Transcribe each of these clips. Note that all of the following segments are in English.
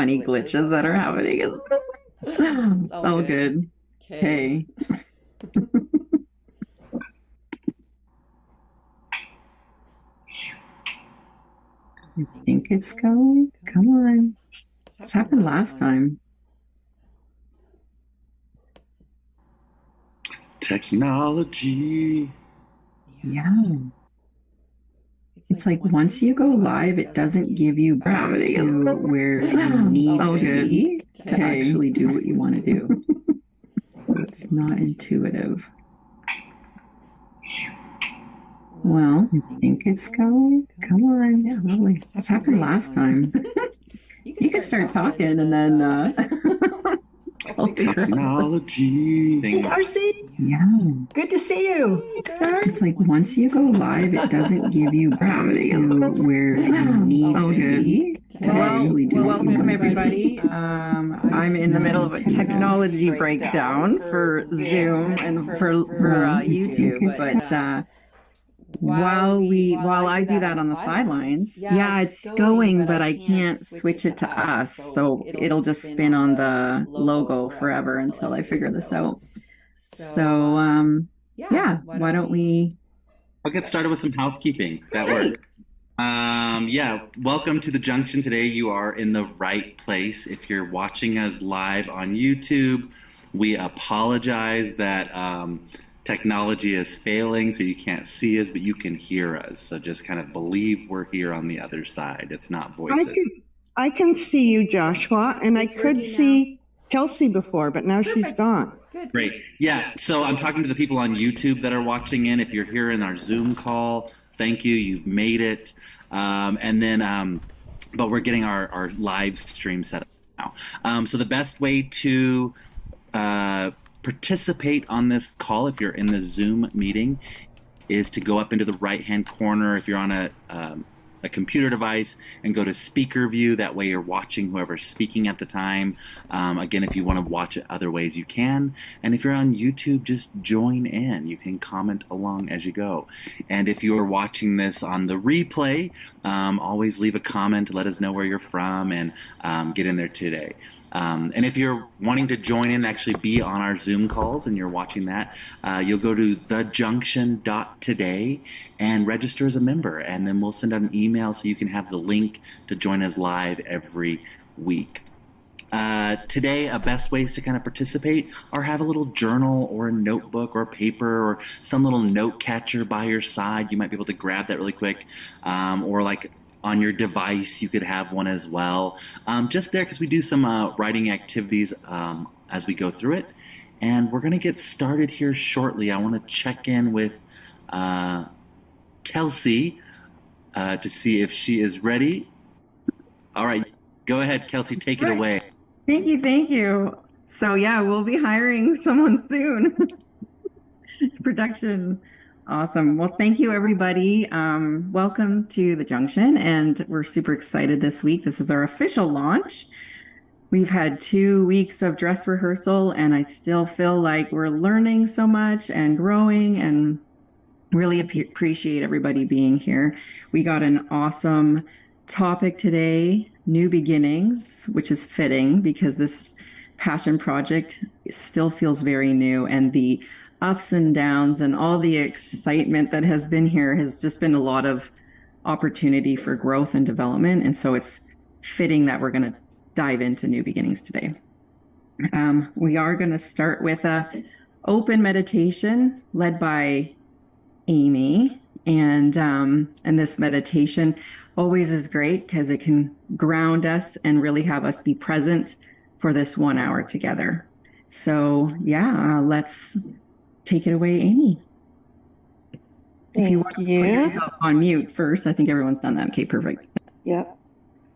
funny glitches that are happening. It's all good. Okay. I think it's going. Come on. This happened last time. Technology. Yeah. It's like once you go live, it doesn't give you back to where you need to be to actually do what you want to do. So it's not intuitive. Well, I think it's going. Come on. Yeah, lovely. This happened last time. You can start talking and then I'll figure out. Technology. Hey, Darcy. Yeah. Good to see you. It's like once you go live, it doesn't give you back to where you need to be to actually do what you want to do. Welcome, everybody. I'm in the middle of a technology breakdown for Zoom and for YouTube, but while I do that on the sidelines, yeah, it's going, but I can't switch it to us, so it'll just spin on the logo forever until I figure this out. So, yeah, why don't we? I'll get started with some housekeeping. That works. Yeah, welcome to the Junction today. You are in the right place. If you're watching us live on YouTube, we apologize that technology is failing, so you can't see us, but you can hear us. So just kind of believe we're here on the other side. It's not voices. I can see you, Joshua, and I could see Kelsey before, but now she's gone. Great. Yeah, so I'm talking to the people on YouTube that are watching in. If you're here in our Zoom call, thank you. You've made it. But we're getting our live stream set up now. So the best way to participate on this call, if you're in the Zoom meeting, is to go up into the right-hand corner if you're on a computer device and go to speaker view. That way you're watching whoever's speaking at the time. Again, if you want to watch it other ways, you can. And if you're on YouTube, just join in. You can comment along as you go. And if you are watching this on the replay, always leave a comment. Let us know where you're from and get in there today. And if you're wanting to join in, actually be on our Zoom calls and you're watching that, you'll go to thejunction.today and register as a member. And then we'll send out an email so you can have the link to join us live every week. Today, best ways to kind of participate are have a little journal or a notebook or paper or some little note catcher by your side. You might be able to grab that really quick, or like on your device, you could have one as well. Just there because we do some writing activities as we go through it. And we're going to get started here shortly. I want to check in with Kelsey to see if she is ready. All right. Go ahead, Kelsey. Take it away. Thank you. So yeah, we'll be hiring someone soon. Production. Awesome. Well, thank you, everybody. Welcome to the Junction, and we're super excited this week. This is our official launch. We've had 2 weeks of dress rehearsal, and I still feel like we're learning so much and growing, and really appreciate everybody being here. We got an awesome topic today, new beginnings, which is fitting because this passion project still feels very new, and the ups and downs and all the excitement that has been here has just been a lot of opportunity for growth and development. And so it's fitting that we're going to dive into new beginnings today. We are going to start with a open meditation led by Amy. And this meditation always is great because it can ground us and really have us be present for this 1 hour together. So yeah, let's take it away, Amy. If you want to put yourself on mute first, I think everyone's done that. Okay, perfect. Yep.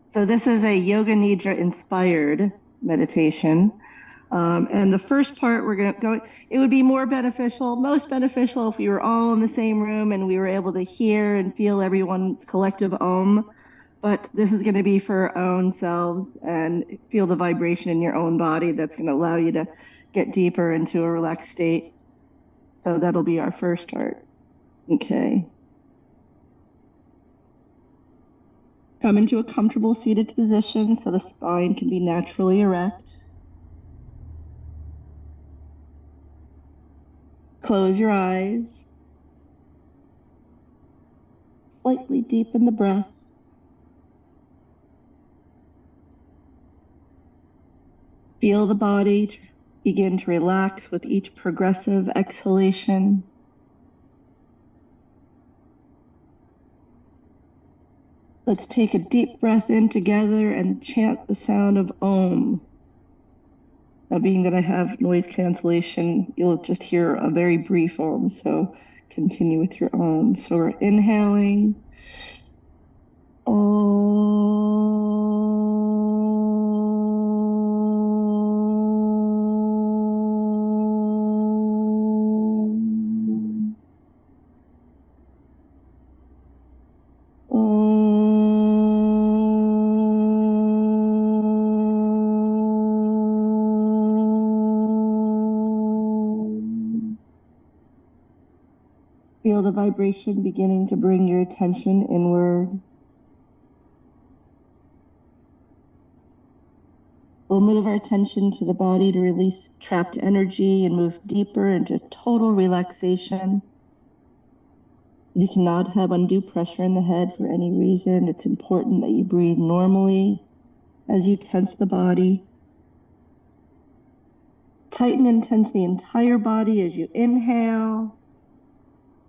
So this is a Yoga Nidra inspired meditation. And the first part we're going to go, it would be most beneficial if we were all in the same room and we were able to hear and feel everyone's collective Om. But this is going to be for our own selves and feel the vibration in your own body that's going to allow you to get deeper into a relaxed state. So that'll be our first part. Okay. Come into a comfortable seated position so the spine can be naturally erect. Close your eyes. Slightly deepen the breath. Feel the body begin to relax with each progressive exhalation. Let's take a deep breath in together and chant the sound of Om. Now, being that I have noise cancellation, you'll just hear a very brief Om, so continue with your Om. So we're inhaling. Feel the vibration beginning to bring your attention inward. We'll move our attention to the body to release trapped energy and move deeper into total relaxation. You cannot have undue pressure in the head for any reason. It's important that you breathe normally as you tense the body. Tighten and tense the entire body as you inhale.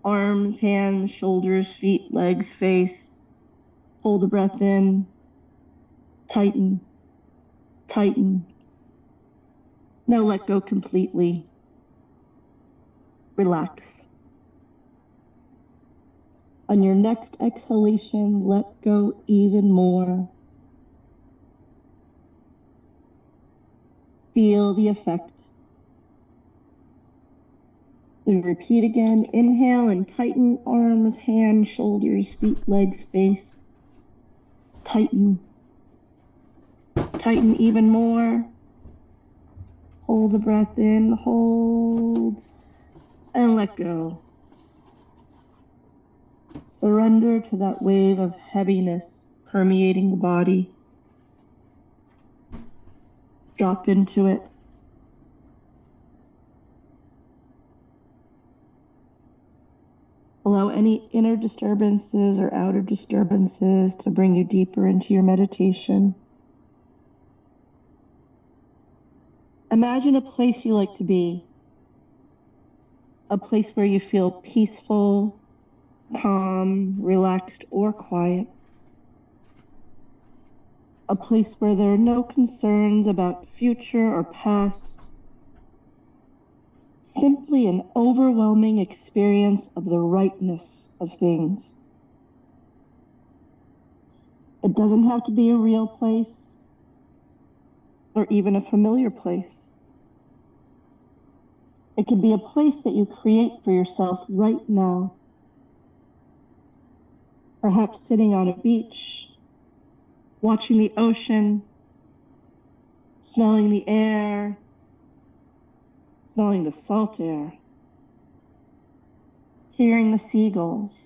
Arms, hands, shoulders, feet, legs, face. Hold the breath in. Tighten. Tighten. Now let go completely. Relax. On your next exhalation, let go even more. Feel the effect. We repeat again. Inhale and tighten arms, hands, shoulders, feet, legs, face. Tighten. Tighten even more. Hold the breath in, hold, and let go. Surrender to that wave of heaviness permeating the body. Drop into it. Allow any inner disturbances or outer disturbances to bring you deeper into your meditation. Imagine a place you like to be, a place where you feel peaceful, calm, relaxed, or quiet. A place where there are no concerns about future or past. Simply an overwhelming experience of the rightness of things. It doesn't have to be a real place or even a familiar place. It can be a place that you create for yourself right now. Perhaps sitting on a beach, watching the ocean, smelling the air, smelling the salt air, hearing the seagulls,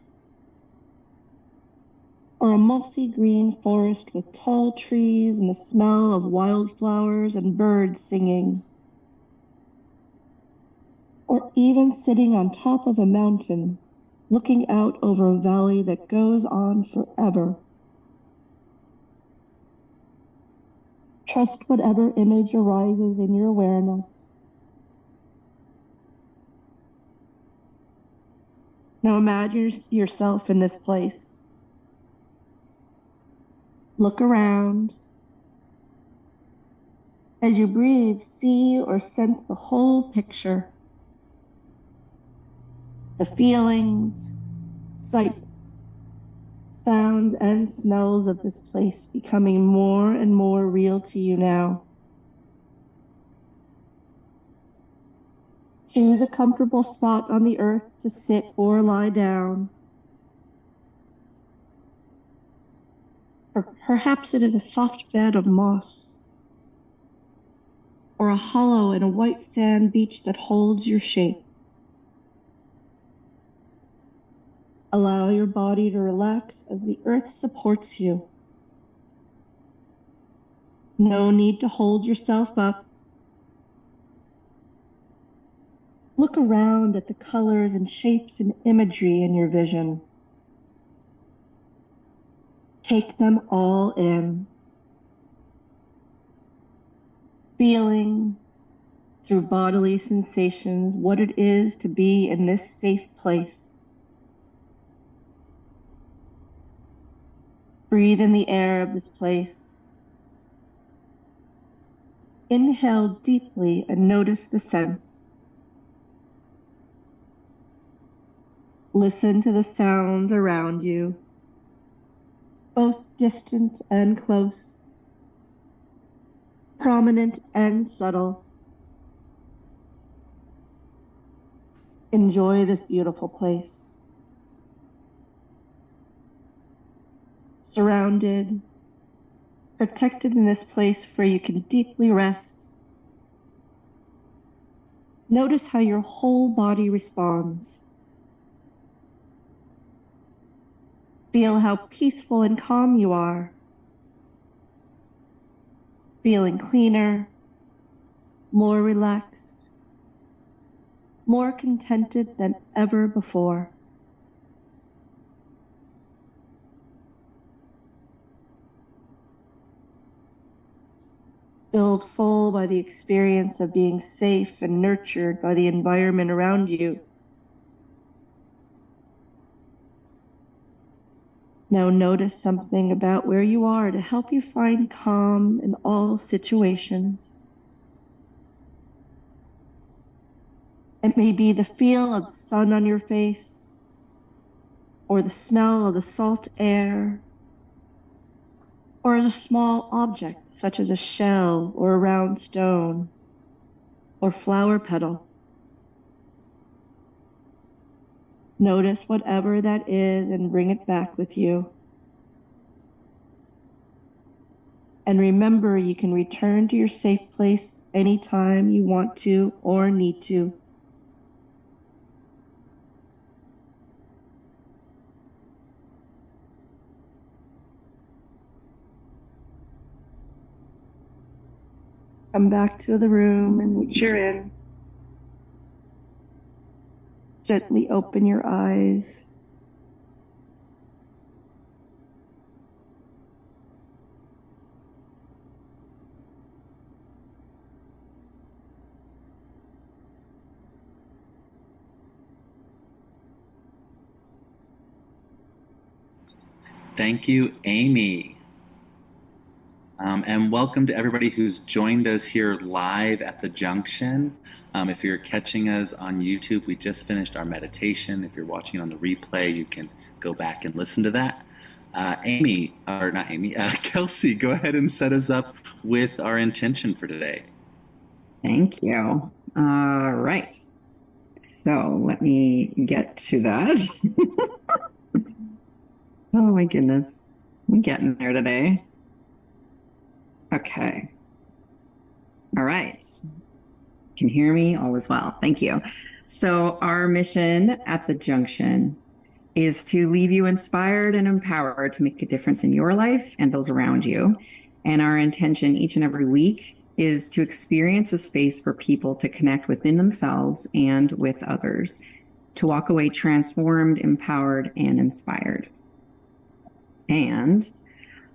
or a mossy green forest with tall trees and the smell of wildflowers and birds singing, or even sitting on top of a mountain, looking out over a valley that goes on forever. Trust whatever image arises in your awareness. Now imagine yourself in this place. Look around. As you breathe, see or sense the whole picture. The feelings, sights, sounds, and smells of this place becoming more and more real to you now. Choose a comfortable spot on the earth to sit or lie down. Or perhaps it is a soft bed of moss, or a hollow in a white sand beach that holds your shape. Allow your body to relax as the earth supports you. No need to hold yourself up. Look around at the colors and shapes and imagery in your vision. Take them all in, feeling through bodily sensations what it is to be in this safe place. Breathe in the air of this place. Inhale deeply and notice the scents. Listen to the sounds around you, both distant and close, prominent and subtle. Enjoy this beautiful place. Surrounded, protected in this place where you can deeply rest. Notice how your whole body responds. Feel how peaceful and calm you are. Feeling cleaner, more relaxed, more contented than ever before. Filled full by the experience of being safe and nurtured by the environment around you. Now notice something about where you are to help you find calm in all situations. It may be the feel of the sun on your face, or the smell of the salt air, or a small object such as a shell or a round stone or flower petal. Notice whatever that is and bring it back with you. And remember, you can return to your safe place anytime you want to or need to. Come back to the room in which you're in. Gently open your eyes. Thank you, Amy. And welcome to everybody who's joined us here live at the Junction. If you're catching us on YouTube, we just finished our meditation. If you're watching on the replay, you can go back and listen to that. Kelsey, go ahead and set us up with our intention for today. Thank you. All right. So let me get to that. Oh my goodness. I'm getting there today. Okay. All right. Can hear me? All is well. Thank you. So our mission at the Junction is to leave you inspired and empowered to make a difference in your life and those around you. And our intention each and every week is to experience a space for people to connect within themselves and with others, to walk away transformed, empowered, and inspired. And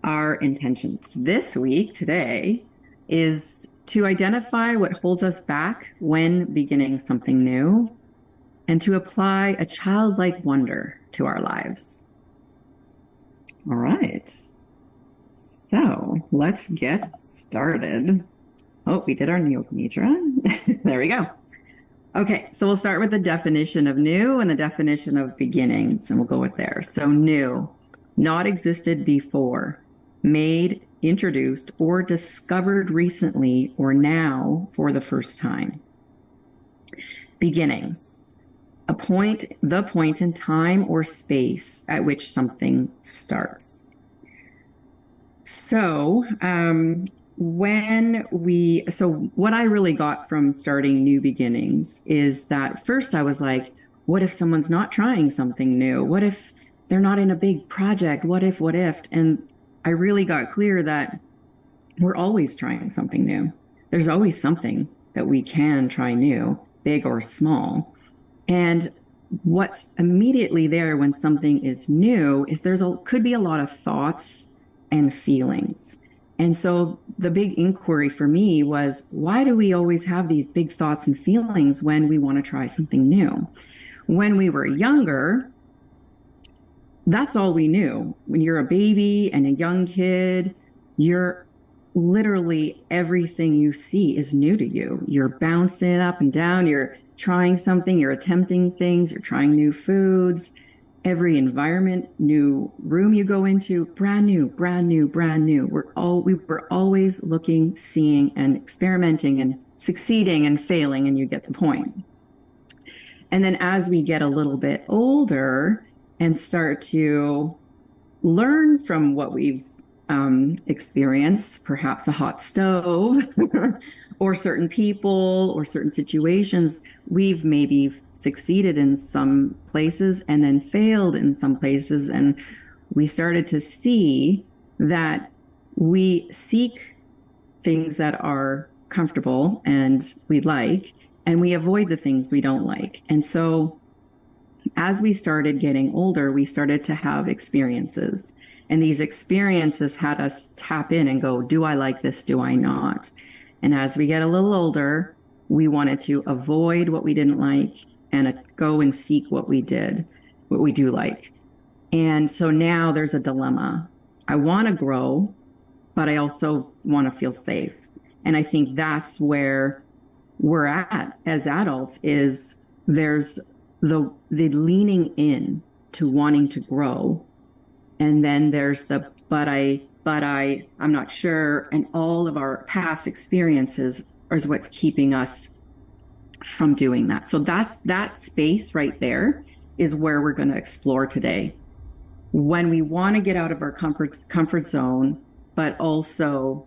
our intentions this week, today, is to identify what holds us back when beginning something new and to apply a childlike wonder to our lives. All right. So let's get started. Oh, we did our new Nidra. There we go. Okay, so we'll start with the definition of new and the definition of beginnings, and we'll go with there. So new, not existed before, made, introduced, or discovered recently or now for the first time. Beginnings, the point in time or space at which something starts. So what I really got from starting New Beginnings is that first I was like, what if someone's not trying something new? What if they're not in a big project? What if? And I really got clear that we're always trying something new. There's always something that we can try new, big or small. And what's immediately there when something is new is could be a lot of thoughts and feelings. And so the big inquiry for me was, why do we always have these big thoughts and feelings when we want to try something new? When we were younger, that's all we knew. When you're a baby and a young kid, you're literally everything you see is new to you. You're bouncing up and down, you're trying something, you're attempting things, you're trying new foods. Every environment, new room you go into, brand new, brand new, brand new. We were always looking, seeing, and experimenting and succeeding and failing, and you get the point. And then as we get a little bit older and start to learn from what we've experienced, perhaps a hot stove or certain people or certain situations, we've maybe succeeded in some places and then failed in some places. And we started to see that we seek things that are comfortable and we like, and we avoid the things we don't like. And so as we started getting older, we started to have experiences. And these experiences had us tap in and go, do I like this? Do I not? And as we get a little older, we wanted to avoid what we didn't like and go and seek what we do like. And so now there's a dilemma. I want to grow, but I also want to feel safe. And I think that's where we're at as adults, is there's the leaning in to wanting to grow. And then there's the, I'm not sure. And all of our past experiences is what's keeping us from doing that. So that space right there is where we're going to explore today. When we want to get out of our comfort zone, but also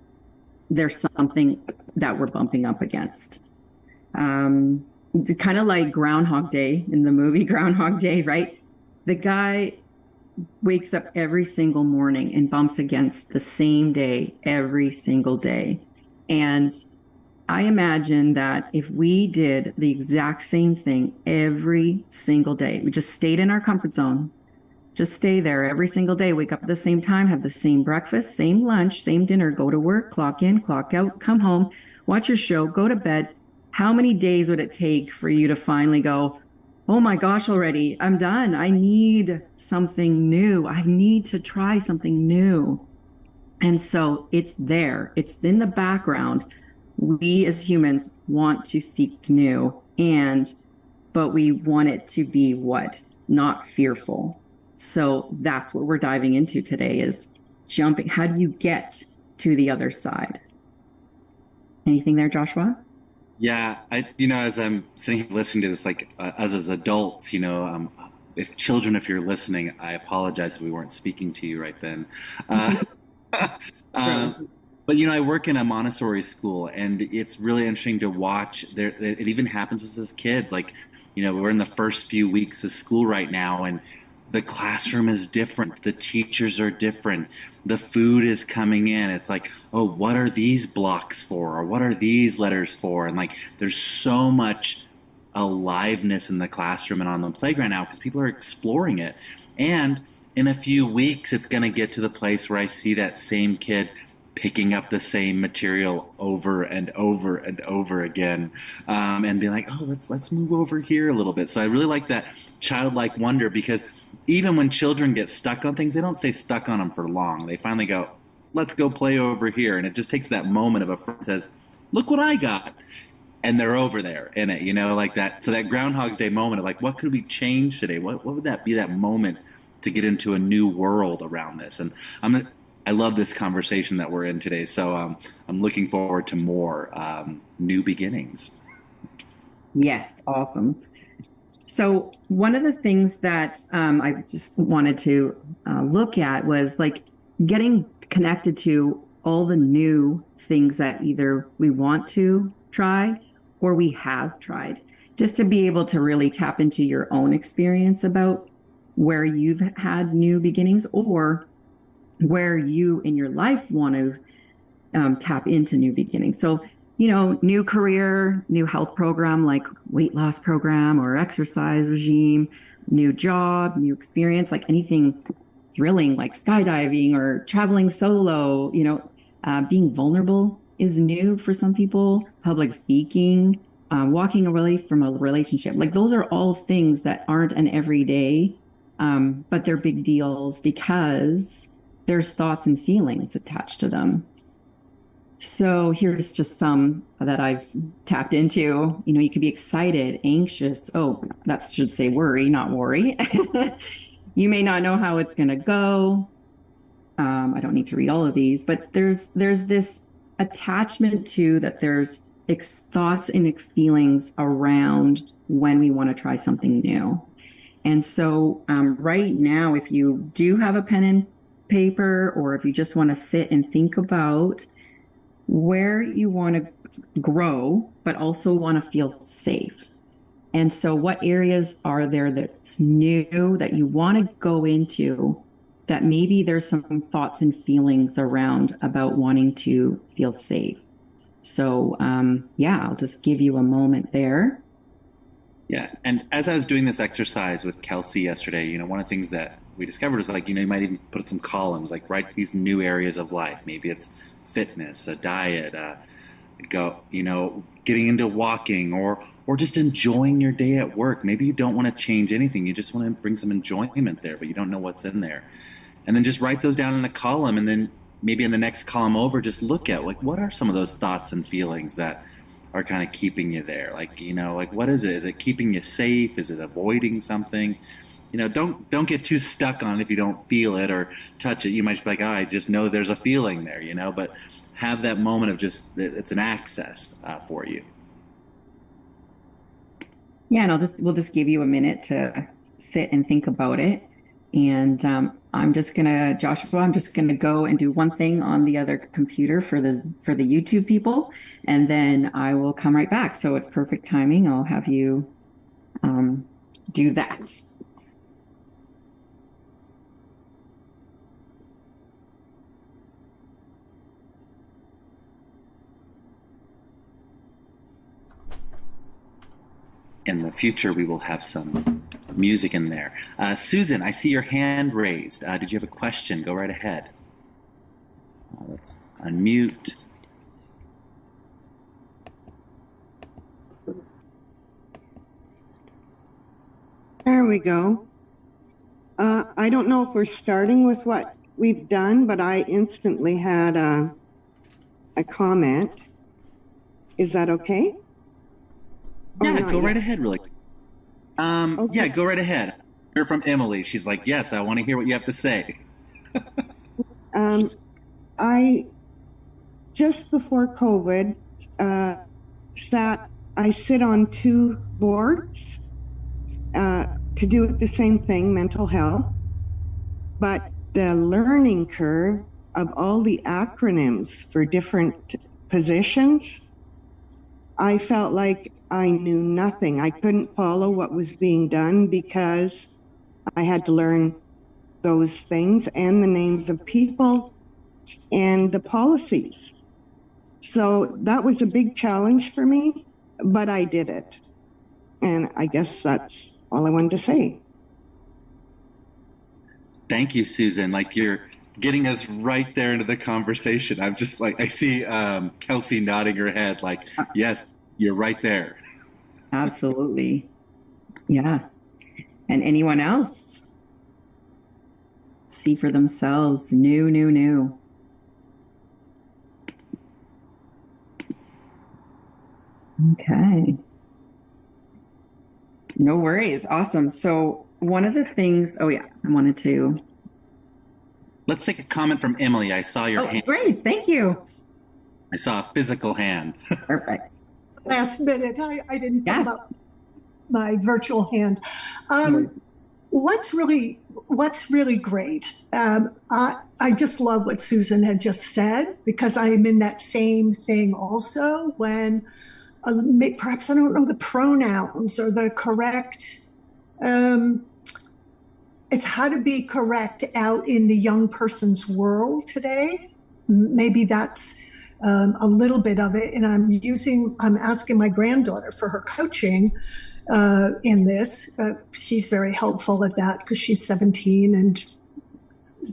there's something that we're bumping up against. Kind of like Groundhog Day in the movie Groundhog Day, right? The guy wakes up every single morning and bumps against the same day every single day. And I imagine that if we did the exact same thing every single day, we just stayed in our comfort zone, just stay there every single day, wake up at the same time, have the same breakfast, same lunch, same dinner, go to work, clock in, clock out, come home, watch your show, go to bed. How many days would it take for you to finally go, oh my gosh, already, I'm done. I need something new. I need to try something new. And so it's there. It's in the background. We as humans want to seek new, but we want it to be what? Not fearful. So that's what we're diving into today, is jumping. How do you get to the other side? Anything there, Joshua? Yeah, as I'm sitting here listening to this, like us as adults, if you're listening, I apologize if we weren't speaking to you right then. But I work in a Montessori school, and it's really interesting to watch. It even happens with us kids. Like, we're in the first few weeks of school right now, and the classroom is different. The teachers are different. The food is coming in. It's like, oh, what are these blocks for? Or what are these letters for? And like, there's so much aliveness in the classroom and on the playground now because people are exploring it. And in a few weeks, it's going to get to the place where I see that same kid picking up the same material over and over and over again, and be like, oh, let's move over here a little bit. So I really like that childlike wonder, because even when children get stuck on things, they don't stay stuck on them for long. They finally go, let's go play over here. And it just takes that moment of a friend says, look what I got. And they're over there in it, like that. So that Groundhog's Day moment of like, what could we change today? What would that be, that moment to get into a new world around this? And I love this conversation that we're in today. So I'm looking forward to more new beginnings. Yes, awesome. So one of the things that I just wanted to look at was like getting connected to all the new things that either we want to try or we have tried, just to be able to really tap into your own experience about where you've had new beginnings or where you in your life want to tap into new beginnings. So, new career, new health program like weight loss program or exercise regime, new job, new experience, like anything thrilling like skydiving or traveling solo, being vulnerable is new for some people, public speaking, walking away from a relationship. Like those are all things that aren't an everyday, but they're big deals because there's thoughts and feelings attached to them. So here's just some that I've tapped into. You could be excited, anxious. Oh, that should say worry, not worry. You may not know how it's going to go. I don't need to read all of these, but there's this attachment to that. There's thoughts and feelings around when we want to try something new. And so right now, if you do have a pen and paper, or if you just want to sit and think about where you want to grow, but also want to feel safe. And so what areas are there that's new that you want to go into that maybe there's some thoughts and feelings around about wanting to feel safe? So, I'll just give you a moment there. Yeah. And as I was doing this exercise with Kelsey yesterday, one of the things that we discovered was like, you might even put some columns, like write these new areas of life. Maybe it's fitness, a diet, getting into walking or just enjoying your day at work. Maybe you don't want to change anything. You just want to bring some enjoyment there, but you don't know what's in there. And then just write those down in a column. And then maybe in the next column over, just look at like, what are some of those thoughts and feelings that are kind of keeping you there? Like, what is it? Is it keeping you safe? Is it avoiding something? Don't get too stuck on it if you don't feel it or touch it. You might just be like, oh, I just know there's a feeling there, but have that moment of just, it's an access for you. Yeah, and we'll just give you a minute to sit and think about it. And Joshua, I'm just gonna go and do one thing on the other computer for the YouTube people, and then I will come right back. So it's perfect timing. I'll have you do that. In the future, we will have some music in there. Susan, I see your hand raised. Did you have a question? Go right ahead. Let's unmute. There we go. I don't know if we're starting with what we've done, but I instantly had a comment. Is that okay? Yeah, go right ahead, really. Okay. Yeah, go right ahead. Hear from Emily. She's like, yes, I want to hear what you have to say. I just before COVID I sit on two boards to do the same thing, mental health, but the learning curve of all the acronyms for different positions, I felt like I knew nothing. I couldn't follow what was being done because I had to learn those things and the names of people and the policies. So that was a big challenge for me, but I did it. And I guess that's all I wanted to say. Thank you, Susan. Like you're getting us right there into the conversation. I'm just like, I see Kelsey nodding her head like, yes, you're right there. Absolutely. Yeah. And anyone else? See for themselves. New. Okay. No worries. Awesome. So one of the things, I wanted to. Let's take a comment from Emily. I saw your hand. Great. Thank you. I saw a physical hand. Perfect. Last minute, I didn't come up my virtual hand. What's really great, I just love what Susan had just said, because I am in that same thing also when perhaps I don't know the pronouns or the correct, it's how to be correct out in the young person's world today. Maybe that's a little bit of it, and I'm asking my granddaughter for her coaching in this. She's very helpful at that because she's 17 and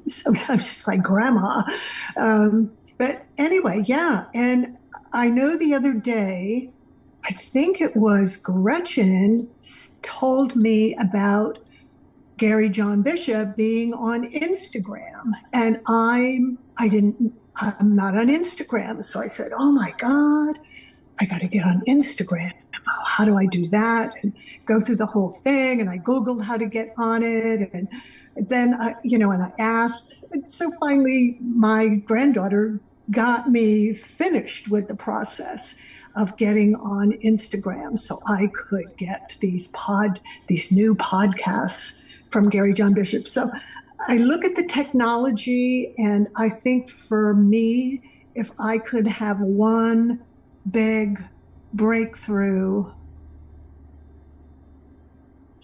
sometimes she's like grandma. But anyway, yeah. And I know the other day, I think it was Gretchen told me about Gary John Bishop being on Instagram, and I'm not on Instagram. So I said, oh my God, I got to get on Instagram. How do I do that? And go through the whole thing. And I Googled how to get on it. And then, and I asked. And so finally, my granddaughter got me finished with the process of getting on Instagram so I could get these new podcasts from Gary John Bishop. So I look at the technology, and I think for me, if I could have one big breakthrough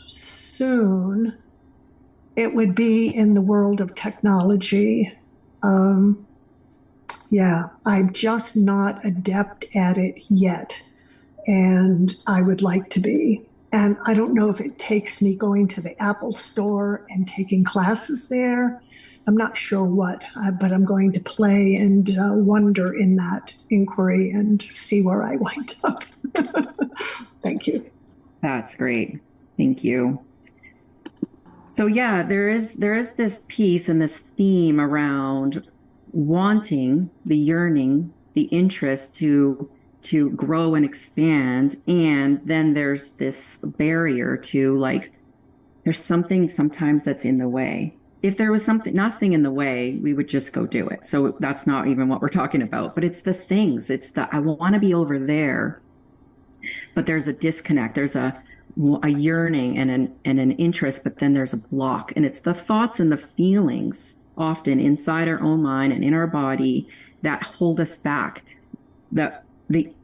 soon, it would be in the world of technology. I'm just not adept at it yet, and I would like to be. And I don't know if it takes me going to the Apple store and taking classes there. I'm not sure what, but I'm going to play and wonder in that inquiry and see where I wind up. Thank you. That's great. Thank you. So yeah, there is this piece and this theme around wanting, the yearning, the interest to grow and expand. And then there's this barrier to, like, there's something sometimes that's in the way. If there was nothing in the way, we would just go do it. So that's not even what we're talking about, but it's the things, I want to be over there, but there's a disconnect. There's a yearning and an interest, but then there's a block, and it's the thoughts and the feelings often inside our own mind and in our body that hold us back.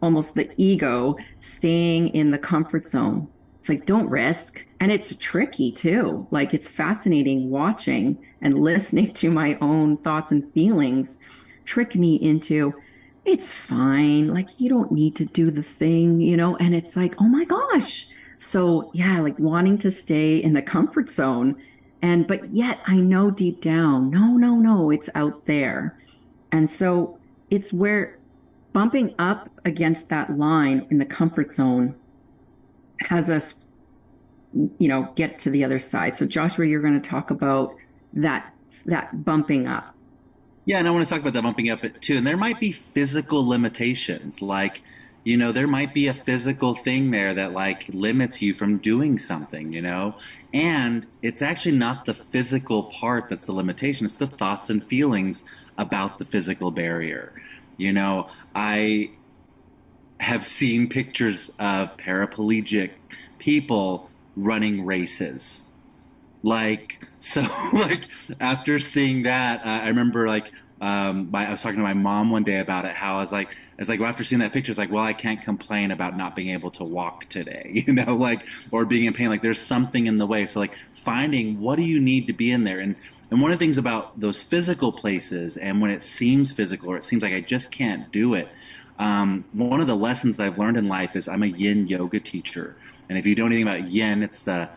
Almost the ego staying in the comfort zone. It's like, don't risk. And it's tricky too. Like, it's fascinating watching and listening to my own thoughts and feelings trick me into, it's fine. Like, you don't need to do the thing, and it's like, oh my gosh. So yeah, like wanting to stay in the comfort zone. But yet I know deep down, no, it's out there. And so it's where bumping up against that line in the comfort zone has us, get to the other side. So Joshua, you're going to talk about that bumping up. Yeah, and I want to talk about that bumping up too. And there might be physical limitations, like, there might be a physical thing there that like limits you from doing something, and it's actually not the physical part that's the limitation. It's the thoughts and feelings about the physical barrier. I have seen pictures of paraplegic people running races. After seeing that, I remember I was talking to my mom one day about it, how I was like, well, after seeing that picture, it's like, well, I can't complain about not being able to walk today, or being in pain. Like, there's something in the way. So like finding what do you need to be in there. And one of the things about those physical places, and when it seems physical or it seems like I just can't do it, one of the lessons that I've learned in life is I'm a yin yoga teacher. And if you know anything about yin, it's the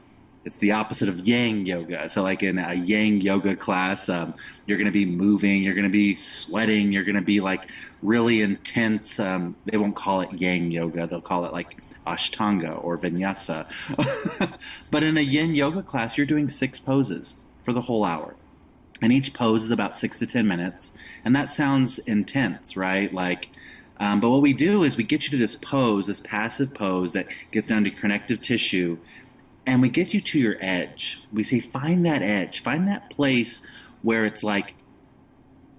opposite of yang yoga. So like in a yang yoga class, you're going to be moving, you're going to be sweating, you're going to be like really intense. They won't call it yang yoga. They'll call it like Ashtanga or Vinyasa. But in a yin yoga class, you're doing 6 poses for the whole hour. And each pose is about 6 to 10 minutes. And that sounds intense, right? But what we do is we get you to this pose, this passive pose that gets down to connective tissue. And we get you to your edge. We say, find that edge, find that place where it's like,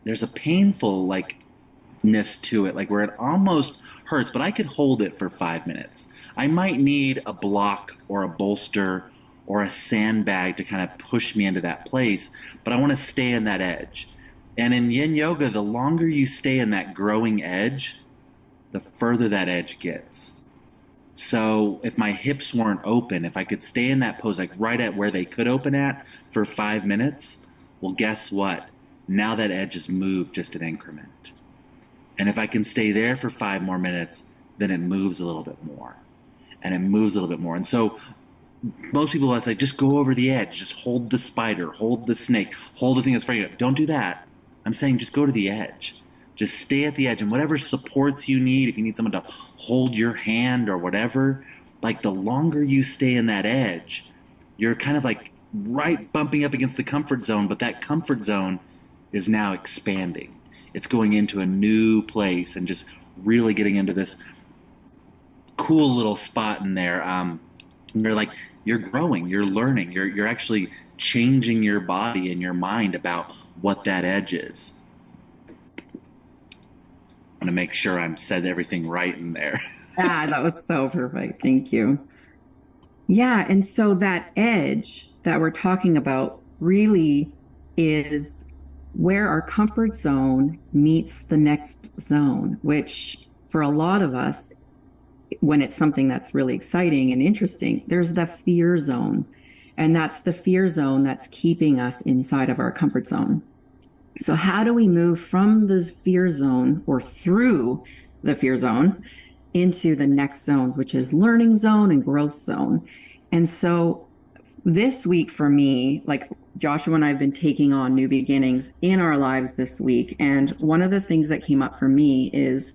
there's a painful likeness to it, like where it almost hurts, but I could hold it for 5 minutes. I might need a block or a bolster or a sandbag to kind of push me into that place, but I want to stay in that edge. And in yin yoga, the longer you stay in that growing edge, the further that edge gets. So if my hips weren't open, if I could stay in that pose, like right at where they could open at for 5 minutes, well, guess what? Now that edge has moved just an increment. And if I can stay there for 5 more minutes, then it moves a little bit more. And it moves a little bit more. And so most people will say, just go over the edge, just hold the spider, hold the snake, hold the thing that's frightening you. Don't do that. I'm saying just go to the edge. Just stay at the edge, and whatever supports you need, if you need someone to hold your hand or whatever, like the longer you stay in that edge, you're kind of like right bumping up against the comfort zone, but that comfort zone is now expanding. It's going into a new place and just really getting into this cool little spot in there. You're growing, you're learning, you're actually changing your body and your mind about what that edge is. I'm going to make sure I'm said everything right in there. That was so perfect. Thank you. Yeah. And so that edge that we're talking about really is where our comfort zone meets the next zone, which for a lot of us, when it's something that's really exciting and interesting, there's the fear zone. And that's the fear zone that's keeping us inside of our comfort zone. So how do we move from the fear zone or through the fear zone into the next zones, which is learning zone and growth zone? And so this week for me, like Joshua and I have been taking on new beginnings in our lives this week. And one of the things that came up for me is,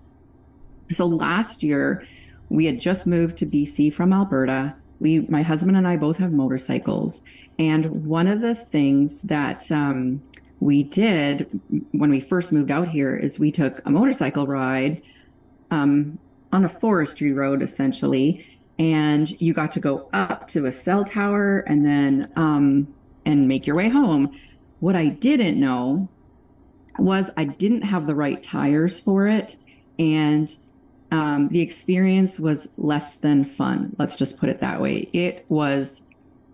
so last year we had just moved to BC from Alberta. My husband and I both have motorcycles. And one of the things that we did when we first moved out here is we took a motorcycle ride on a forestry road, essentially. And you got to go up to a cell tower and then and make your way home. What I didn't know was I didn't have the right tires for it. And the experience was less than fun. Let's just put it that way. It was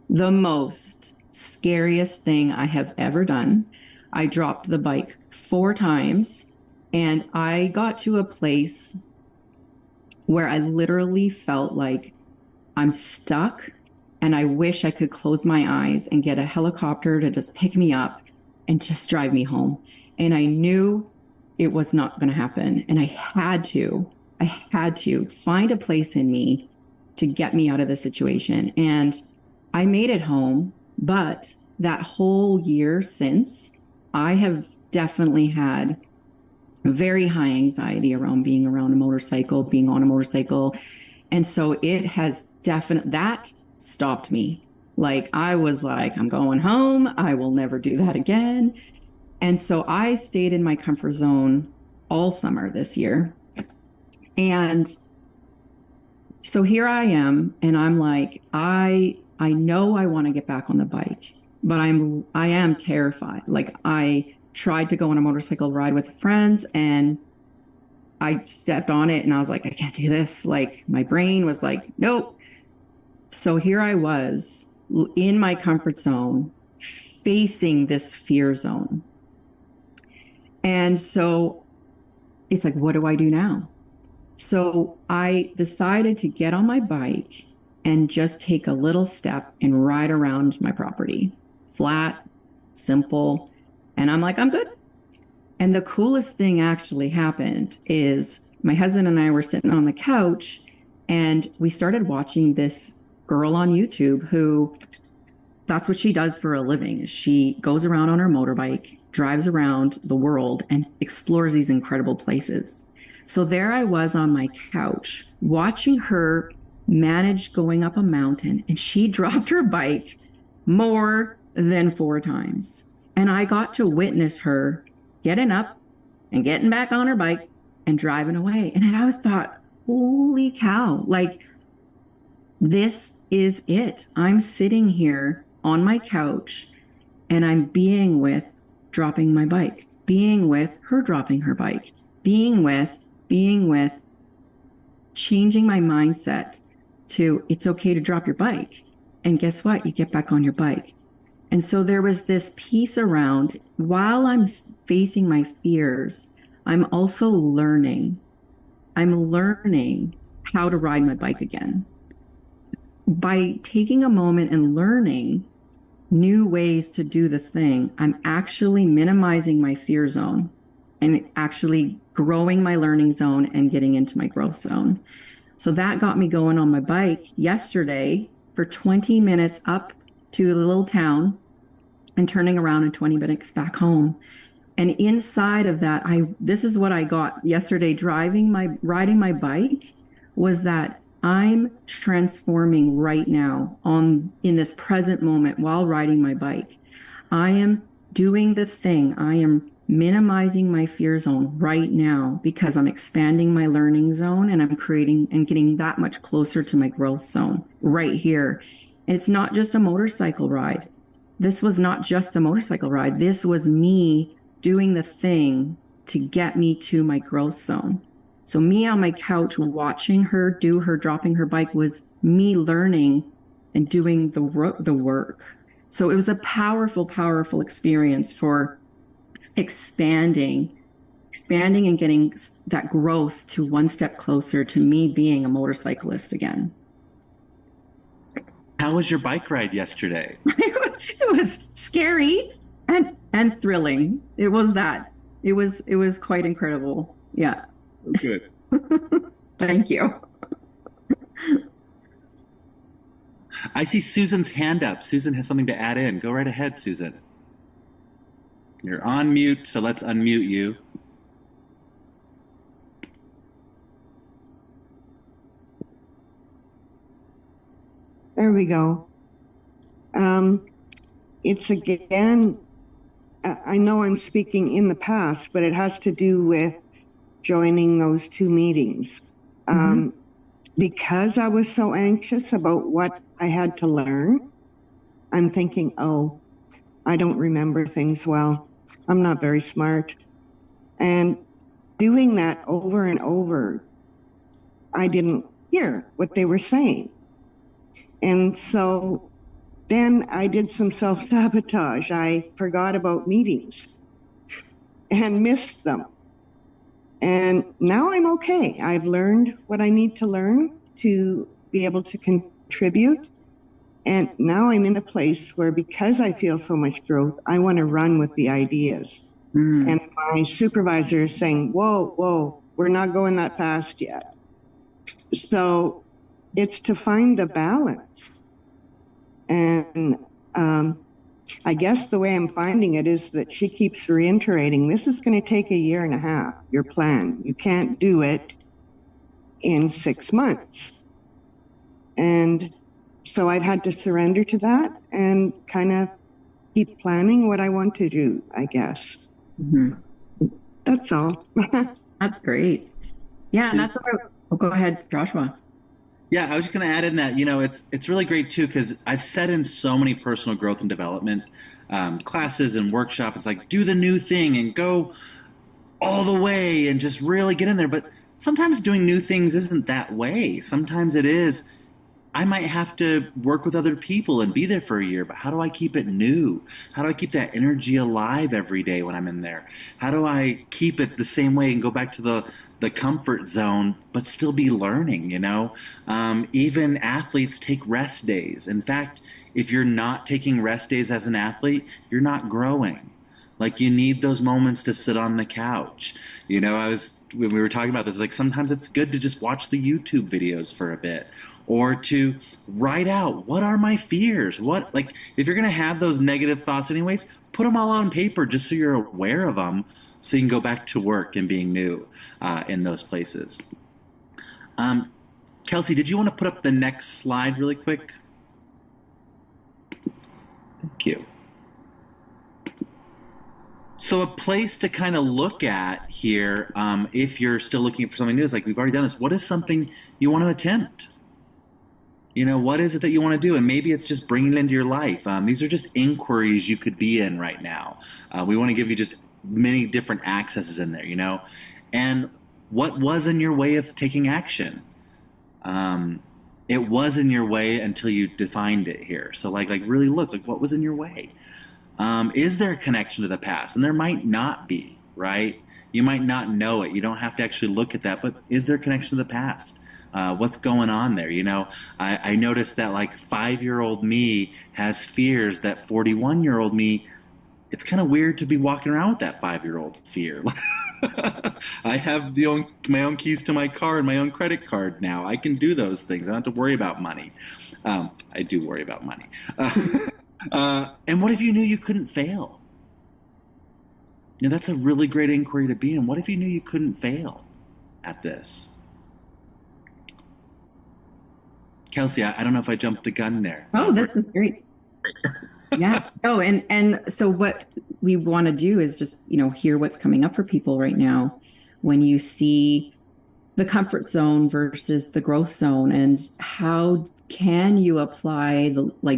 the most scariest thing I have ever done. I dropped the bike 4 times and I got to a place where I literally felt like I'm stuck and I wish I could close my eyes and get a helicopter to just pick me up and just drive me home. And I knew it was not going to happen. And I had to find a place in me to get me out of the situation. And I made it home, but that whole year since, I have definitely had very high anxiety around being around a motorcycle, being on a motorcycle. And so it has that stopped me. Like I was like, I'm going home. I will never do that again. And so I stayed in my comfort zone all summer this year. And so here I am, and I'm like, I know I want to get back on the bike, but I am terrified. Like I tried to go on a motorcycle ride with friends and I stepped on it and I was like, I can't do this. Like my brain was like, nope. So here I was in my comfort zone, facing this fear zone. And so it's like, what do I do now? So I decided to get on my bike and just take a little step and ride around my property. Flat, simple. And I'm like, I'm good. And the coolest thing actually happened is my husband and I were sitting on the couch and we started watching this girl on YouTube who, that's what she does for a living. She goes around on her motorbike, drives around the world and explores these incredible places. So there I was on my couch watching her manage going up a mountain, and she dropped her bike more than 4 times. And I got to witness her getting up and getting back on her bike and driving away. And I thought, holy cow, like this is it. I'm sitting here on my couch and I'm being with dropping my bike, being with her dropping her bike, being with changing my mindset to it's okay to drop your bike. And guess what? You get back on your bike. And so there was this piece around while I'm facing my fears, I'm also learning. I'm learning how to ride my bike again. By taking a moment and learning new ways to do the thing, I'm actually minimizing my fear zone. and actually growing my learning zone and getting into my growth zone. So that got me going on my bike yesterday for 20 minutes up to the little town and turning around in 20 minutes back home. And inside of that, this is what I got yesterday riding my bike, was that I'm transforming right now in this present moment while riding my bike. I am doing the thing. I am minimizing my fear zone right now because I'm expanding my learning zone, and I'm creating and getting that much closer to my growth zone right here. And it's not just a motorcycle ride. This was not just a motorcycle ride. This was me doing the thing to get me to my growth zone. So me on my couch watching her do her dropping her bike was me learning and doing the work. So it was a powerful, powerful experience for expanding and getting that growth to one step closer to me being a motorcyclist again. How was your bike ride yesterday? It was scary and thrilling. It was that. It was quite incredible. Yeah. Good. Thank you. I see Susan's hand up. Susan has something to add in. Go right ahead, Susan. You're on mute, so let's unmute you. There we go. It's again, I know I'm speaking in the past, but it has to do with joining those two meetings. Because I was so anxious about what I had to learn, I'm thinking, oh, I don't remember things well. I'm not very smart. And doing that over and over, I didn't hear what they were saying. And so then I did some self-sabotage. I forgot about meetings and missed them. And now I'm okay. I've learned what I need to learn to be able to contribute. And now I'm in a place where, because I feel so much growth, I want to run with the ideas. And my supervisor is saying, whoa, we're not going that fast yet. So it's to find the balance. And I guess the way I'm finding it is that she keeps reiterating, this is going to take 1.5 years, your plan. You can't do it in 6 months. And so I've had to surrender to that and kind of keep planning what I want to do, I guess. That's all. That's great. Yeah, and that's what go ahead, Joshua. Yeah, I was just going to add in that, it's really great too, because I've said in so many personal growth and development classes and workshops, it's like, do the new thing and go all the way and just really get in there. But sometimes doing new things isn't that way. Sometimes it is, I might have to work with other people and be there for a year, but how do I keep it new? How do I keep that energy alive every day when I'm in there? How do I keep it the same way and go back to the comfort zone, but still be learning, Even athletes take rest days. In fact, if you're not taking rest days as an athlete, you're not growing. Like, you need those moments to sit on the couch. When we were talking about this, like, sometimes it's good to just watch the YouTube videos for a bit, or to write out, what are my fears? If you're going to have those negative thoughts anyways, put them all on paper just so you're aware of them, so you can go back to work and being new in those places. Kelsey, did you want to put up the next slide really quick? Thank you. So a place to kind of look at here, if you're still looking for something new, is like, we've already done this. What is something you want to attempt? What is it that you want to do? And maybe it's just bringing it into your life. These are just inquiries you could be in right now. We want to give you just many different accesses in there, And what was in your way of taking action? It was in your way until you defined it here. So like really look, what was in your way? Is there a connection to the past? And there might not be, right? You might not know it. You don't have to actually look at that, but is there a connection to the past? What's going on there? I noticed that 5-year-old me has fears that 41-year-old me, it's kind of weird to be walking around with that 5-year-old fear. I have my own keys to my car and my own credit card now. I can do those things. I don't have to worry about money. I do worry about money. And what if you knew you couldn't fail? That's a really great inquiry to be in. What if you knew you couldn't fail at this? Kelsey, I don't know if I jumped the gun there. Oh, this was great. Yeah. Oh, and so what we want to do is just, hear what's coming up for people right now when you see the comfort zone versus the growth zone, and how can you apply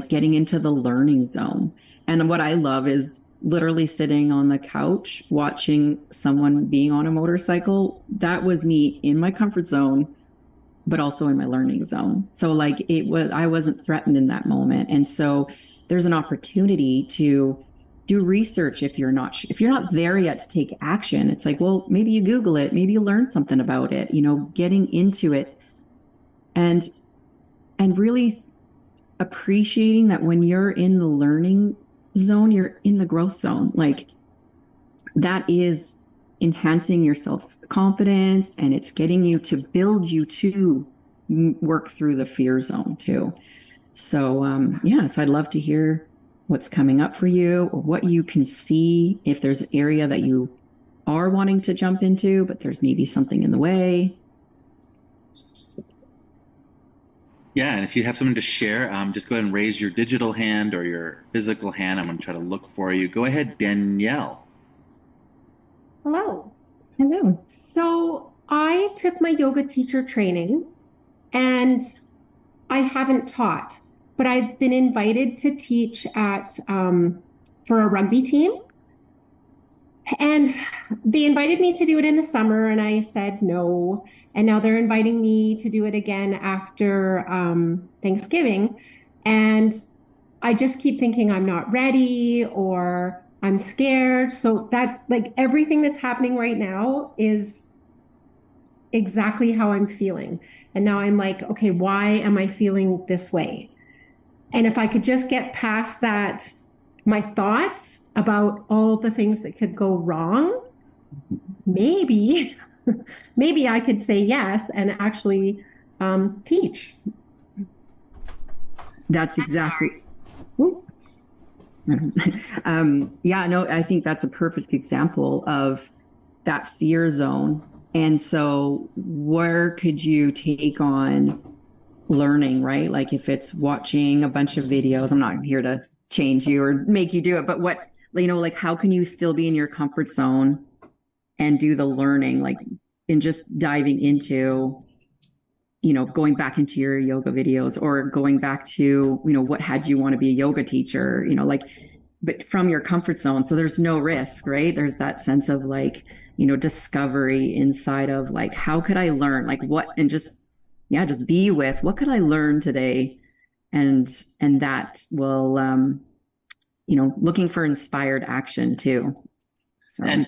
getting into the learning zone. And what I love is literally sitting on the couch watching someone being on a motorcycle. That was me in my comfort zone, but also in my learning zone. So I wasn't threatened in that moment. And so there's an opportunity to do research if you're not there yet to take action. It's like, well, maybe you Google it, maybe you learn something about it, getting into it and really appreciating that when you're in the learning zone, you're in the growth zone. Like, that is enhancing your self-confidence, and it's getting you to build you to work through the fear zone too. So, so I'd love to hear what's coming up for you, or what you can see, if there's an area that you are wanting to jump into, but there's maybe something in the way. Yeah, and if you have something to share, just go ahead and raise your digital hand or your physical hand. I'm going to try to look for you. Go ahead, Danielle. Hello. Hello. So I took my yoga teacher training, and I haven't taught, but I've been invited to teach at for a rugby team. And they invited me to do it in the summer, and I said no. And now they're inviting me to do it again after Thanksgiving. And I just keep thinking I'm not ready, or I'm scared. So that, everything that's happening right now is exactly how I'm feeling. And now I'm like, okay, why am I feeling this way? And if I could just get past that, my thoughts about all the things that could go wrong, maybe I could say yes and actually teach. That's exactly. I think that's a perfect example of that fear zone. And so where could you take on learning, right? Like, if it's watching a bunch of videos, I'm not here to change you or make you do it, but how can you still be in your comfort zone and do the learning, and just diving into, going back into your yoga videos, or going back to, what had you want to be a yoga teacher, but from your comfort zone. So there's no risk, right? There's that sense of discovery inside of how could I learn, what, and just be with what could I learn today. And that will, looking for inspired action too. So. And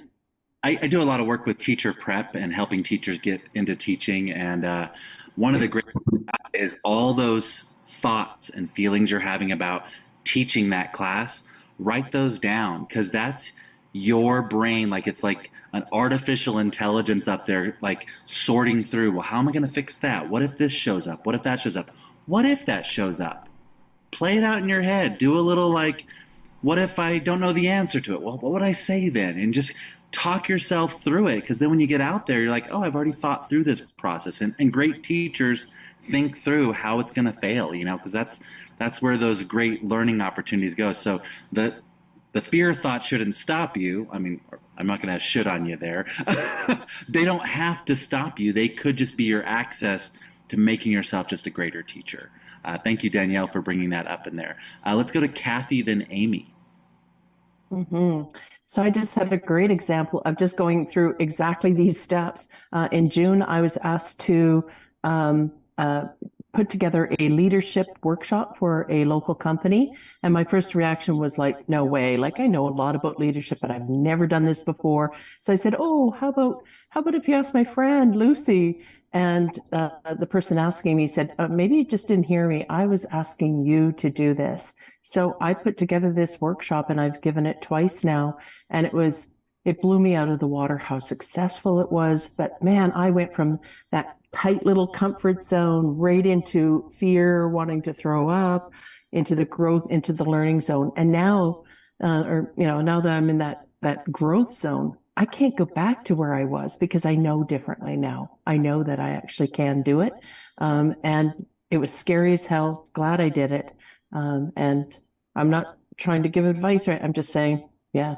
I do a lot of work with teacher prep and helping teachers get into teaching. And one of the great things is all those thoughts and feelings you're having about teaching that class, write those down, because that's your brain. It's like an artificial intelligence up there, sorting through, well, how am I going to fix that? What if this shows up? What if that shows up? What if that shows up? Play it out in your head. Do a little what if I don't know the answer to it? Well, what would I say then? And just talk yourself through it, because then when you get out there, you're like, oh, I've already thought through this process. And great teachers think through how it's going to fail, because that's where those great learning opportunities go. So the fear thought shouldn't stop you. I mean, I'm not going to should on you there. They don't have to stop you. They could just be your access to making yourself just a greater teacher. Thank you, Danielle, for bringing that up in there. Let's go to Kathy, then Amy. Mm-hmm. So I just had a great example of just going through exactly these steps. In June, I was asked to put together a leadership workshop for a local company. And my first reaction was no way. I know a lot about leadership, but I've never done this before. So I said, oh, how about if you ask my friend, Lucy? And the person asking me said, maybe you just didn't hear me. I was asking you to do this. So I put together this workshop, and I've given it twice now. And it was it blew me out of the water how successful it was. But man, I went from that tight little comfort zone right into fear, wanting to throw up, into the growth, into the learning zone. And now, now that I'm in that growth zone, I can't go back to where I was because I know differently now. I know that I actually can do it. And it was scary as hell. Glad I did it. And I'm not trying to give advice, right? I'm just saying, yeah.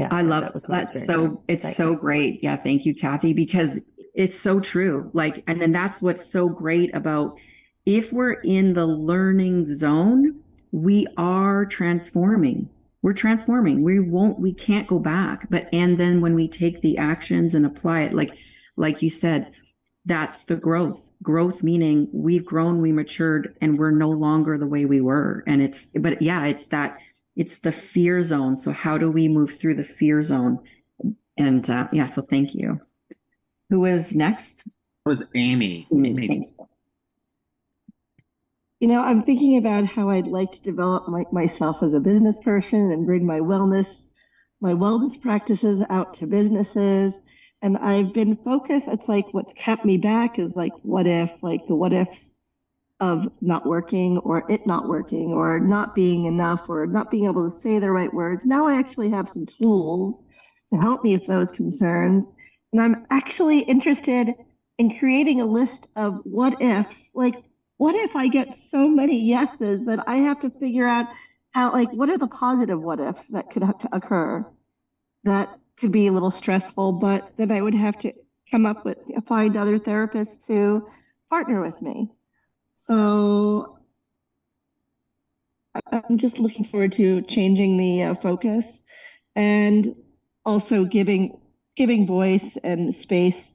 I love that. So it's so great. Yeah. Thank you, Kathy, because it's so true. Like, and then that's what's so great about if we're in the learning zone, we are transforming. We're transforming. We can't go back. And then when we take the actions and apply it, like you said, that's the growth. Growth meaning we've grown, we matured, and we're no longer the way we were. And it's the fear zone. So how do we move through the fear zone? And so thank you. Who is next? It was Amy. Amy. I'm thinking about how I'd like to develop myself as a business person and bring my wellness practices out to businesses. And I've been focused. It's like what's kept me back is like the what ifs of not working or it not working or not being enough or not being able to say the right words. Now I actually have some tools to help me with those concerns. And I'm actually interested in creating a list of what ifs. Like, what if I get so many yeses that I have to figure out what are the positive what ifs that could occur? That could be a little stressful, but then I would have to find other therapists to partner with me. So I'm just looking forward to changing the focus and also giving voice and space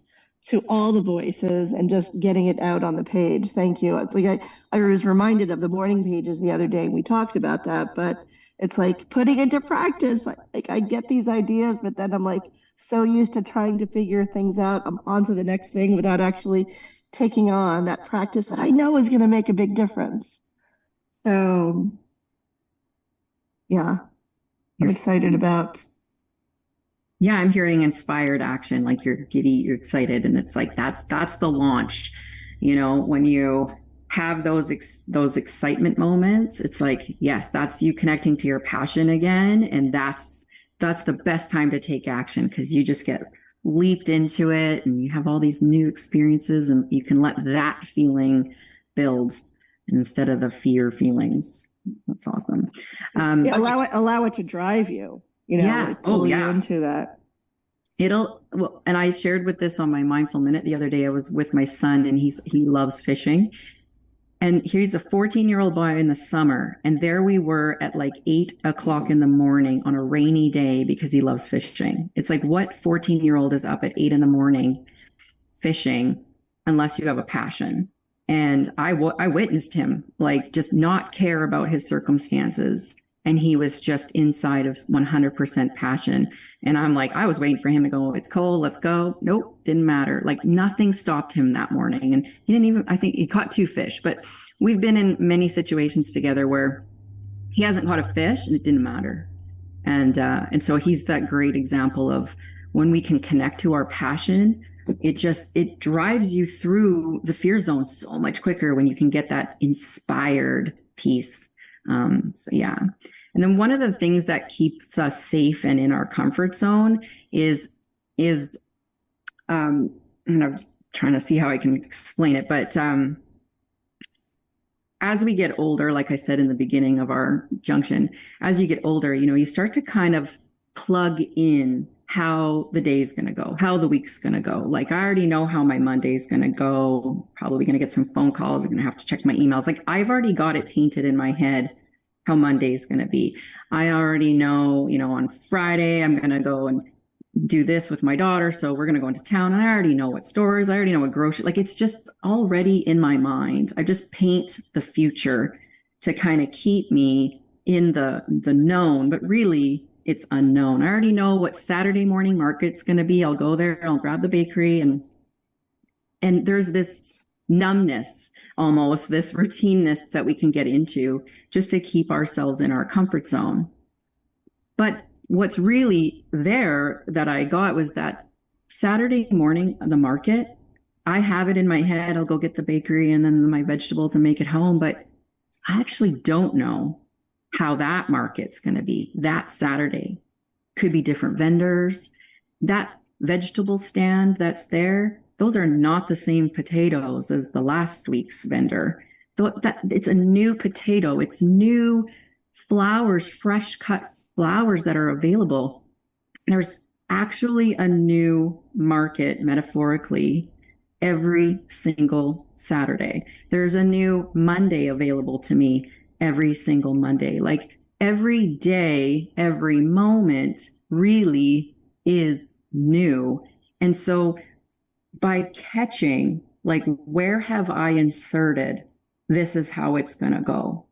to all the voices and just getting it out on the page. Thank you. It's like I was reminded of the morning pages the other day, and we talked about that, but it's like putting into practice. Like I get these ideas, but then I'm like so used to trying to figure things out. I'm on to the next thing without actually taking on that practice that I know is going to make a big difference. So yeah, I'm excited about. Yeah, I'm hearing inspired action, like you're giddy, you're excited. And it's like, that's the launch, when you have those excitement moments, it's like, yes, that's you connecting to your passion again. And that's the best time to take action because you just get leaped into it and you have all these new experiences and you can let that feeling build instead of the fear feelings. That's awesome. Allow it to drive you. Pull you into that. And I shared with this on my mindful minute the other day. I was with my son and he loves fishing. And he's a 14-year-old boy in the summer. And there we were at like 8:00 in the morning on a rainy day because he loves fishing. It's like, what 14-year-old is up at 8 in the morning fishing unless you have a passion? And I witnessed him like just not care about his circumstances. And he was just inside of 100% passion. And I'm like, I was waiting for him to go, it's cold, let's go. Nope, didn't matter. Like nothing stopped him that morning. And he didn't even, I think he caught 2 fish, but we've been in many situations together where he hasn't caught a fish and it didn't matter. And so he's that great example of when we can connect to our passion, it drives you through the fear zone so much quicker when you can get that inspired piece. So yeah. And then one of the things that keeps us safe and in our comfort zone is I'm trying to see how I can explain it, but as we get older, like I said in the beginning of our junction, as you get older, you start to kind of plug in how the day's going to go, how the week's going to go. Like I already know how my Monday's going to go, probably going to get some phone calls. I'm going to have to check my emails. Like I've already got it painted in my head how Monday's going to be. I already know, on Friday, I'm going to go and do this with my daughter. So we're going to go into town. And I already know what stores, I already know what grocery, like it's just already in my mind. I just paint the future to kind of keep me in the known, but really it's unknown. I already know what Saturday morning market's going to be. I'll go there, I'll grab the bakery and there's this numbness, almost this routineness that we can get into just to keep ourselves in our comfort zone. But what's really there that I got was that Saturday morning, the market, I have it in my head. I'll go get the bakery and then my vegetables and make it home. But I actually don't know how that market's going to be that Saturday. Could be different vendors. That vegetable stand that's there, those are not the same potatoes as the last week's vendor. It's a new potato. It's new flowers, fresh cut flowers that are available. There's actually a new market, metaphorically, every single Saturday. There's a new Monday available to me every single Monday. Like every day, every moment really is new. And so by catching, like, where have I inserted? This is how it's going to go.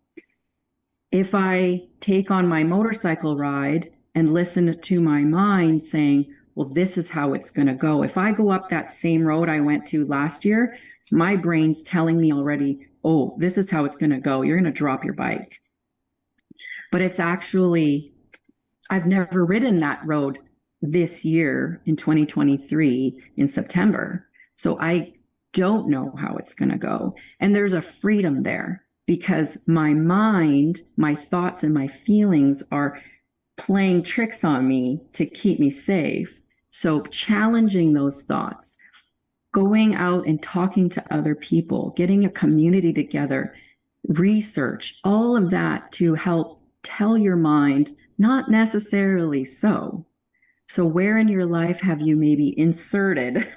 If I take on my motorcycle ride and listen to my mind saying, well, this is how it's going to go. If I go up that same road I went to last year, my brain's telling me already, oh, this is how it's going to go. You're going to drop your bike. But it's actually, I've never ridden that road this year in 2023 in September. So I don't know how it's going to go. And there's a freedom there because my mind, my thoughts and my feelings are playing tricks on me to keep me safe. So challenging those thoughts, going out and talking to other people, getting a community together, research, all of that to help tell your mind, not necessarily so. So where in your life have you maybe inserted,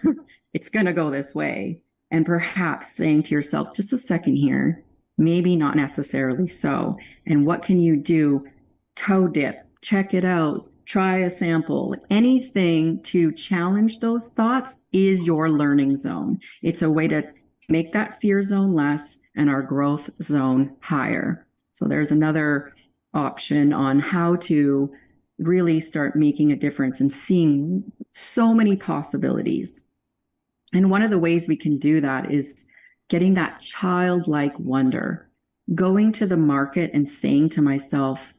it's going to go this way? And perhaps saying to yourself, just a second here, maybe not necessarily so. And what can you do? Toe dip, check it out, try a sample. Anything to challenge those thoughts is your learning zone. It's a way to make that fear zone less and our growth zone higher. So there's another option on how to really start making a difference and seeing so many possibilities. And one of the ways we can do that is getting that childlike wonder, going to the market and saying to myself,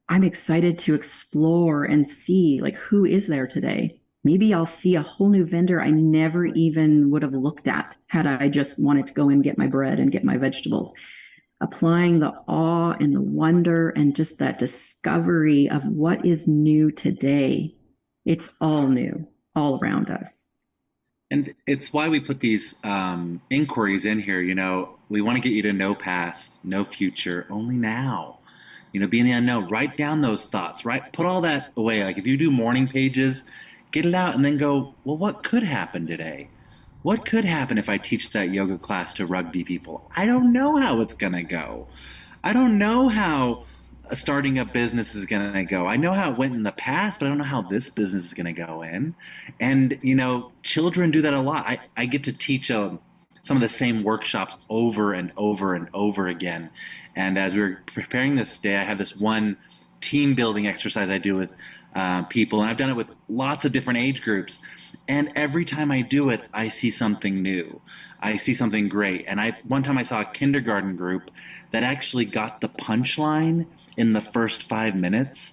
I'm excited to explore and see, like, who is there today? Maybe I'll see a whole new vendor I never even would have looked at had I just wanted to go and get my bread and get my vegetables. Applying the awe and the wonder and just that discovery of what is new today. It's all new, all around us. And it's why we put these inquiries in here. You know, we want to get you to know past, no future, only now. You know, be in the unknown. Write down those thoughts, right? Put all that away. Like if you do morning pages, get it out and then go, well, what could happen today? What could happen if I teach that yoga class to rugby people? I don't know how it's going to go. I don't know how starting a business is going to go. I know how it went in the past, but I don't know how this business is going to go in. And, you know, children do that a lot. I get to teach some of the same workshops over and over and over again. And as we were preparing this day, I have this one team building exercise I do with people, and I've done it with lots of different age groups. And every time I do it, I see something new. I see something great. And one time I saw a kindergarten group that actually got the punchline in the first 5 minutes.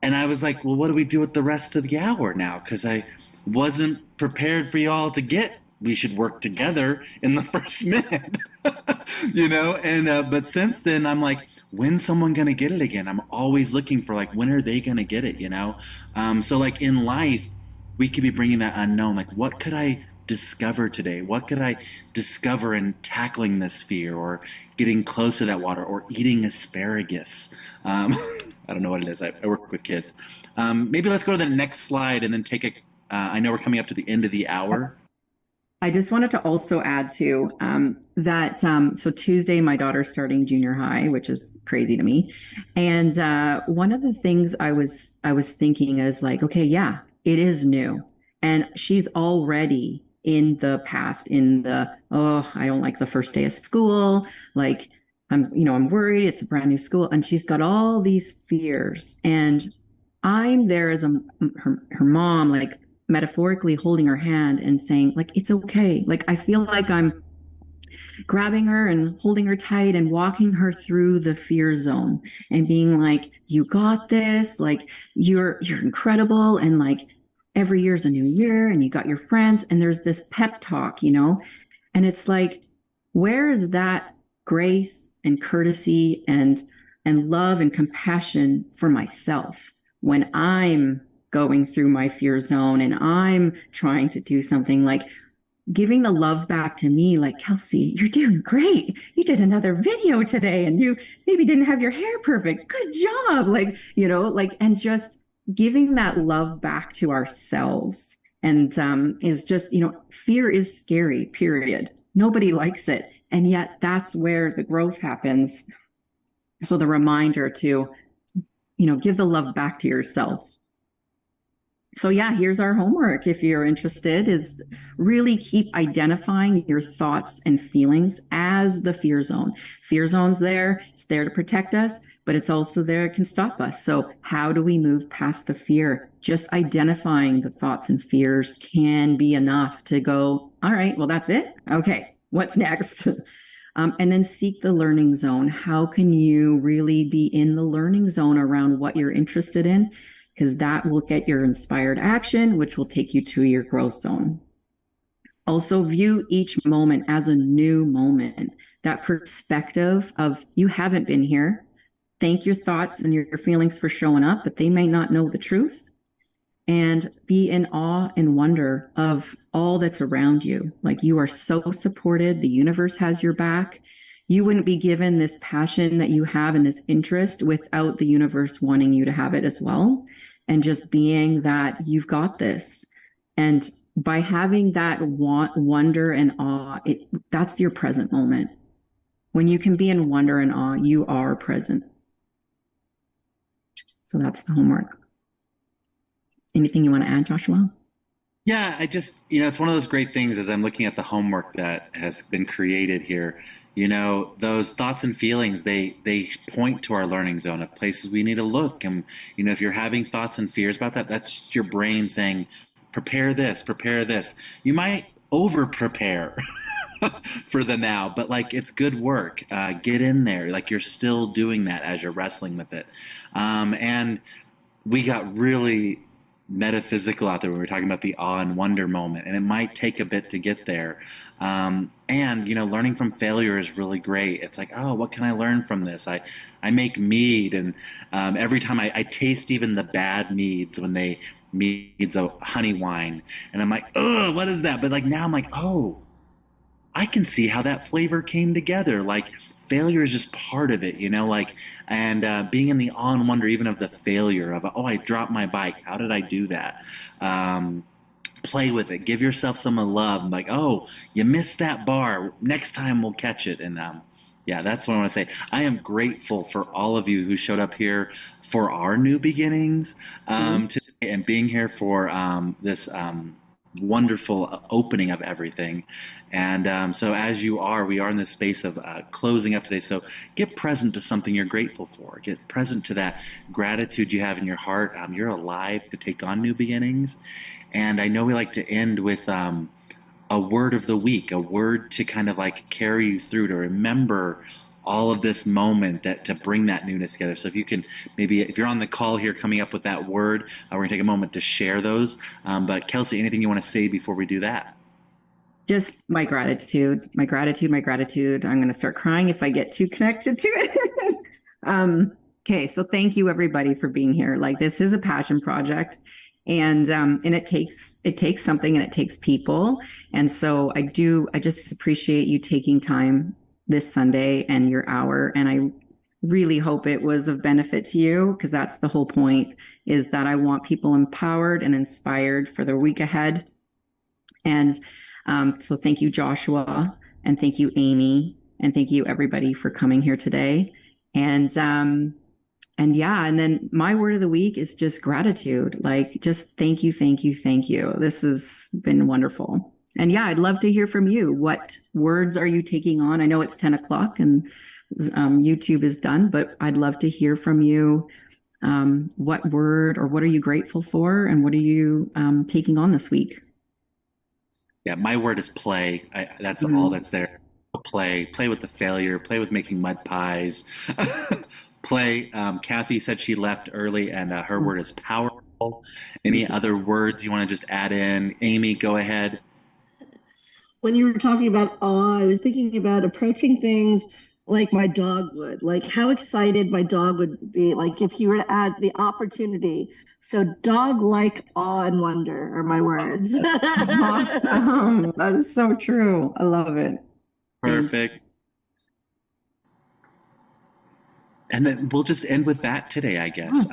And I was like, well, what do we do with the rest of the hour now? Because I wasn't prepared for you all to get, we should work together in the first minute, you know? And but since then, I'm like, when's someone going to get it again? I'm always looking for, like, when are they going to get it, you know? So like in life, we could be bringing that unknown. Like, what could I discover today? What could I discover in tackling this fear or getting close to that water or eating asparagus? I don't know what it is. I work with kids. Maybe let's go to the next slide and then take I know we're coming up to the end of the hour. I just wanted to also add to that. So Tuesday, my daughter's starting junior high, which is crazy to me. And one of the things I was thinking is like, okay, yeah, it is new. And she's already in the past, I don't like the first day of school. Like I'm worried. It's a brand new school. And she's got all these fears. And I'm there as her mom, like metaphorically holding her hand and saying, like, it's okay. Like, I feel like I'm grabbing her and holding her tight and walking her through the fear zone and being like, you got this, like you're incredible, and like every year's a new year and you got your friends, and there's this pep talk, and it's like, where is that grace and courtesy and love and compassion for myself when I'm going through my fear zone and I'm trying to do something? Like giving the love back to me, like, Kelsey, you're doing great. You did another video today and you maybe didn't have your hair perfect. Good job. Like, and just giving that love back to ourselves. And is just, fear is scary, period. Nobody likes it. And yet that's where the growth happens. So the reminder to, give the love back to yourself. So yeah, here's our homework. If you're interested, is really keep identifying your thoughts and feelings as the fear zone. Fear zone's there. It's there to protect us, but it's also there. It can stop us. So how do we move past the fear? Just identifying the thoughts and fears can be enough to go, all right, well, that's it. Okay, what's next? And then seek the learning zone. How can you really be in the learning zone around what you're interested in? Because that will get your inspired action, which will take you to your growth zone. Also view each moment as a new moment. That perspective of, you haven't been here. Thank your thoughts and your feelings for showing up, but they may not know the truth. And be in awe and wonder of all that's around you. Like, you are so supported. The universe has your back. You wouldn't be given this passion that you have and this interest without the universe wanting you to have it as well. And just being that you've got this. And by having that wonder and awe, that's your present moment. When you can be in wonder and awe, you are present. So that's the homework. Anything you want to add, Joshua? Yeah, I just, it's one of those great things as I'm looking at the homework that has been created here. Those thoughts and feelings, they point to our learning zone of places we need to look. And, if you're having thoughts and fears about that, that's just your brain saying, prepare this, prepare this. You might over prepare for the now, but like, it's good work. Get in there. Like, you're still doing that as you're wrestling with it. And we got really metaphysical out there when we were talking about the awe and wonder moment, and it might take a bit to get there. And learning from failure is really great. It's like, oh, what can I learn from this? I make mead, and every time I taste even the bad meads when they meads a honey wine, and I'm like, oh, what is that? But like, now I'm like, oh, I can see how that flavor came together. Like, failure is just part of it, and being in the awe and wonder even of the failure of, oh, I dropped my bike. How did I do that? Play with it. Give yourself some love. Like, oh, you missed that bar. Next time we'll catch it. And yeah, that's what I want to say. I am grateful for all of you who showed up here for our new beginnings today, and being here for this wonderful opening of everything. And so as we are in this space of closing up today. So get present to something you're grateful for. Get present to that gratitude you have in your heart. You're alive to take on new beginnings. And I know we like to end with a word of the week, a word to kind of like carry you through, to remember all of this moment, that to bring that newness together. So if you can, maybe if you're on the call here coming up with that word, we're gonna take a moment to share those. But Kelsey, anything you want to say before we do that? Just my gratitude, my gratitude, my gratitude. I'm going to start crying if I get too connected to it. Okay, so thank you everybody for being here. Like, this is a passion project, and it takes something, and it takes people. And so I just appreciate you taking time this Sunday and your hour. And I really hope it was of benefit to you, because that's the whole point, is that I want people empowered and inspired for the week ahead. And so thank you, Joshua, and thank you, Amy, and thank you everybody for coming here today. And yeah, and then my word of the week is just gratitude. Like, just thank you, thank you, thank you. This has been wonderful. And yeah, I'd love to hear from you. What words are you taking on? I know it's 10 o'clock and YouTube is done, but I'd love to hear from you. What word or what are you grateful for? And what are you taking on this week? Yeah, my word is play. That's all that's there. Play with the failure, play with making mud pies, play. Kathy said she left early, and her word is powerful. Any other words you want to just add in? Amy, go ahead. When you were talking about awe, I was thinking about approaching things like my dog would, like how excited my dog would be, like if you were to add the opportunity. So dog-like awe and wonder are my words. Awesome. That is so true. I love it. Perfect. And then we'll just end with that today, I guess.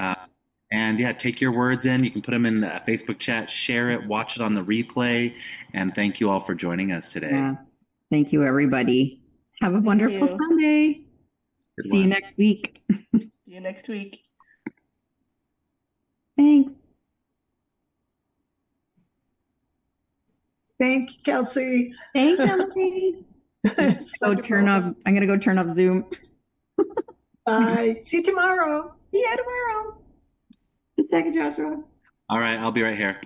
And yeah, take your words in. You can put them in the Facebook chat, share it, watch it on the replay. And thank you all for joining us today. Yes. Thank you, everybody. Have a wonderful Sunday. See you next week. See you next week. Thanks. Thank you, Kelsey. Thanks, Emily. I'm going to go turn off Zoom. Bye. See you tomorrow. See you tomorrow. Second, Joshua. All right, I'll be right here.